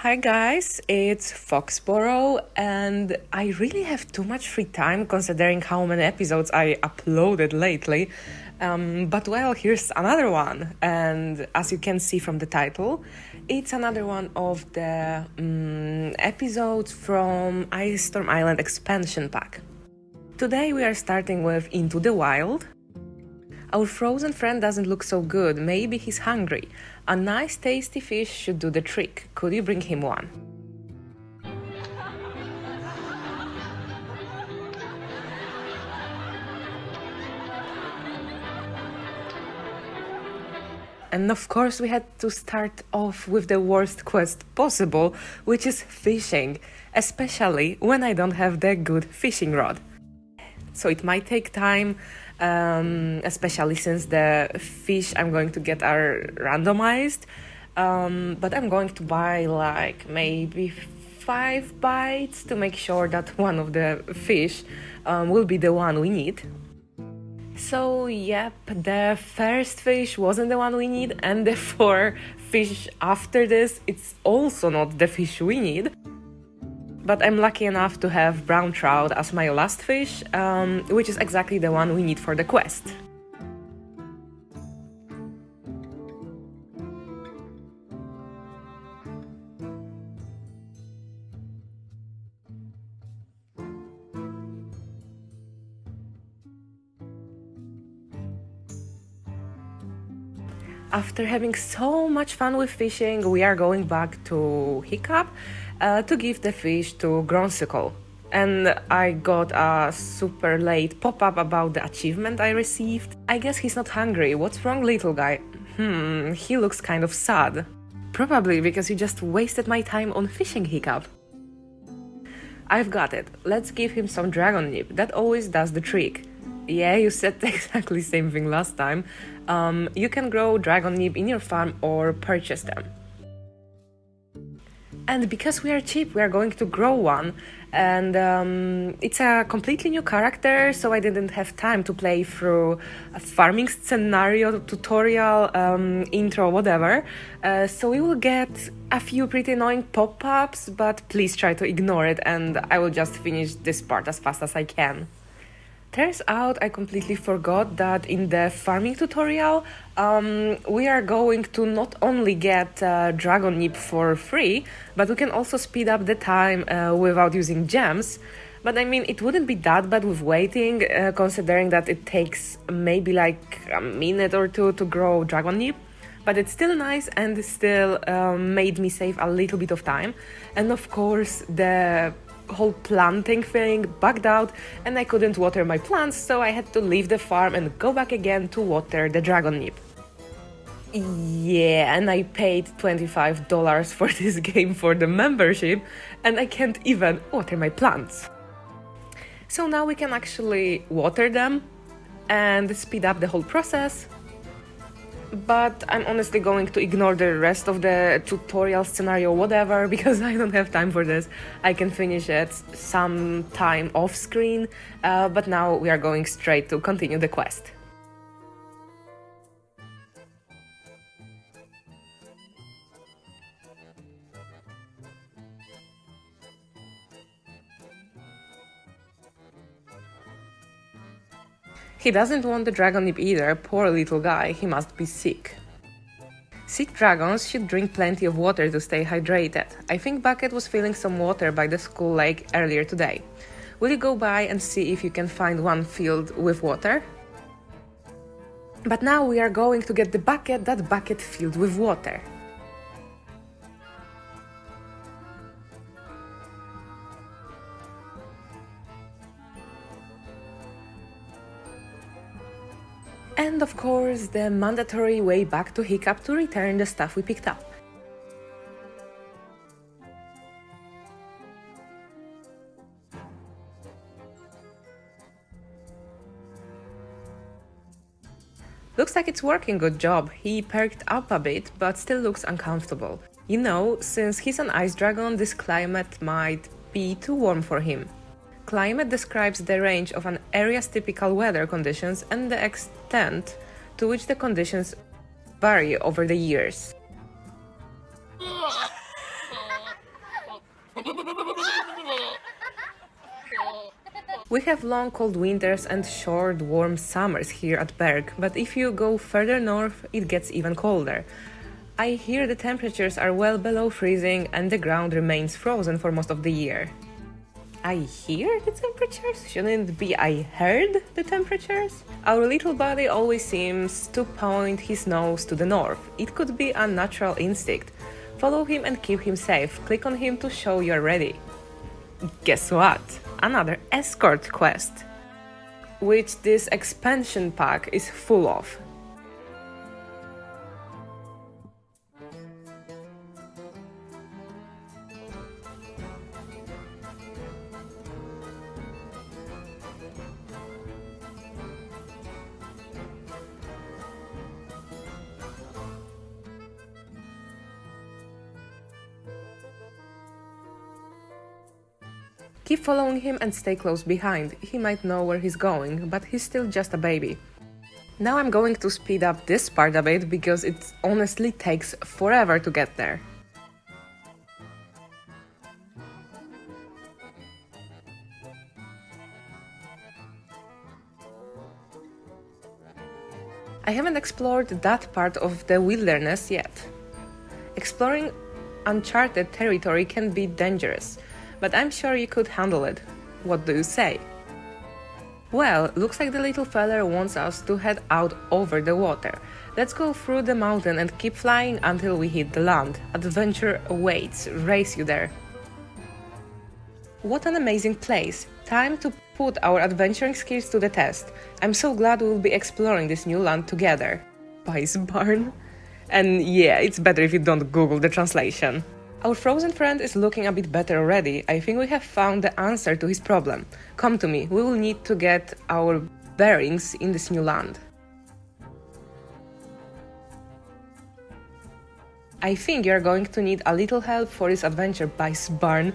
Hi guys, it's Foxborough, and I really have too much free time considering how many episodes I uploaded lately. But well, here's another one, and as you can see from the title, it's another one of the episodes from Icestorm Island expansion pack. Today we are starting with Into the Wild. Our frozen friend doesn't look so good, maybe he's hungry. A nice tasty fish should do the trick. Could you bring him one? And of course we had to start off with the worst quest possible, which is fishing, especially when I don't have the good fishing rod. So it might take time, especially since the fish I'm going to get are randomized. But I'm going to buy like maybe 5 bites to make sure that one of the fish will be the one we need. So yep, the first fish wasn't the one we need, and the 4 fish after this, it's also not the fish we need. But I'm lucky enough to have brown trout as my last fish, which is exactly the one we need for the quest. After having so much fun with fishing, we are going back to Hiccup to give the fish to Grunsicle. And I got a super late pop-up about the achievement I received. I guess he's not hungry. What's wrong, little guy? He looks kind of sad. Probably because you just wasted my time on fishing, Hiccup. I've got it. Let's give him some dragon nib. That always does the trick. Yeah, you said the exactly same thing last time. You can grow dragon nib in your farm or purchase them. And because we are cheap, we are going to grow one. And it's a completely new character, so I didn't have time to play through a farming scenario, tutorial, intro, whatever. So we will get a few pretty annoying pop-ups, but please try to ignore it, and I will just finish this part as fast as I can. Turns out I completely forgot that in the farming tutorial we are going to not only get dragon nib for free, but we can also speed up the time without using gems. But I mean, it wouldn't be that bad with waiting, considering that it takes maybe like a minute or two to grow dragon nib. But it's still nice and still made me save a little bit of time. And of course the whole planting thing bugged out and I couldn't water my plants, so I had to leave the farm and go back again to water the dragon nib. Yeah, and I paid $25 for this game for the membership, and I can't even water my plants. So now we can actually water them and speed up the whole process. But I'm honestly going to ignore the rest of the tutorial scenario, whatever, because I don't have time for this. I can finish it some time off screen, but now we are going straight to continue the quest. He doesn't want the dragon nib either, poor little guy, he must be sick. Sick dragons should drink plenty of water to stay hydrated. I think Bucket was filling some water by the school lake earlier today. Will you go by and see if you can find one filled with water? But now we are going to get that bucket filled with water. And of course, the mandatory way back to Hiccup to return the stuff we picked up. Looks like it's working, good job. He perked up a bit, but still looks uncomfortable. You know, since he's an ice dragon, this climate might be too warm for him. Climate describes the range of an area's typical weather conditions and the extent to which the conditions vary over the years. We have long cold winters and short warm summers here at Berg, but if you go further north, it gets even colder. I hear the temperatures are well below freezing and the ground remains frozen for most of the year. I hear the temperatures? Shouldn't it be I heard the temperatures? Our little buddy always seems to point his nose to the north. It could be a natural instinct. Follow him and keep him safe. Click on him to show you're ready. Guess what? Another escort quest, which this expansion pack is full of. Keep following him and stay close behind. He might know where he's going, but he's still just a baby. Now I'm going to speed up this part a bit because it honestly takes forever to get there. I haven't explored that part of the wilderness yet. Exploring uncharted territory can be dangerous, but I'm sure you could handle it. What do you say? Well, looks like the little fella wants us to head out over the water. Let's go through the mountain and keep flying until we hit the land. Adventure awaits, race you there. What an amazing place! Time to put our adventuring skills to the test. I'm so glad we'll be exploring this new land together. Ice barn? And yeah, it's better if you don't Google the translation. Our frozen friend is looking a bit better already. I think we have found the answer to his problem. Come to me, we will need to get our bearings in this new land. I think you're going to need a little help for this adventure, Ice barn.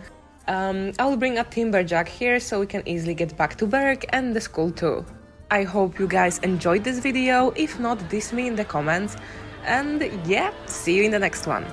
I'll bring a timberjack here so we can easily get back to Berg and the school too. I hope you guys enjoyed this video. If not, diss me in the comments. And yeah, see you in the next one.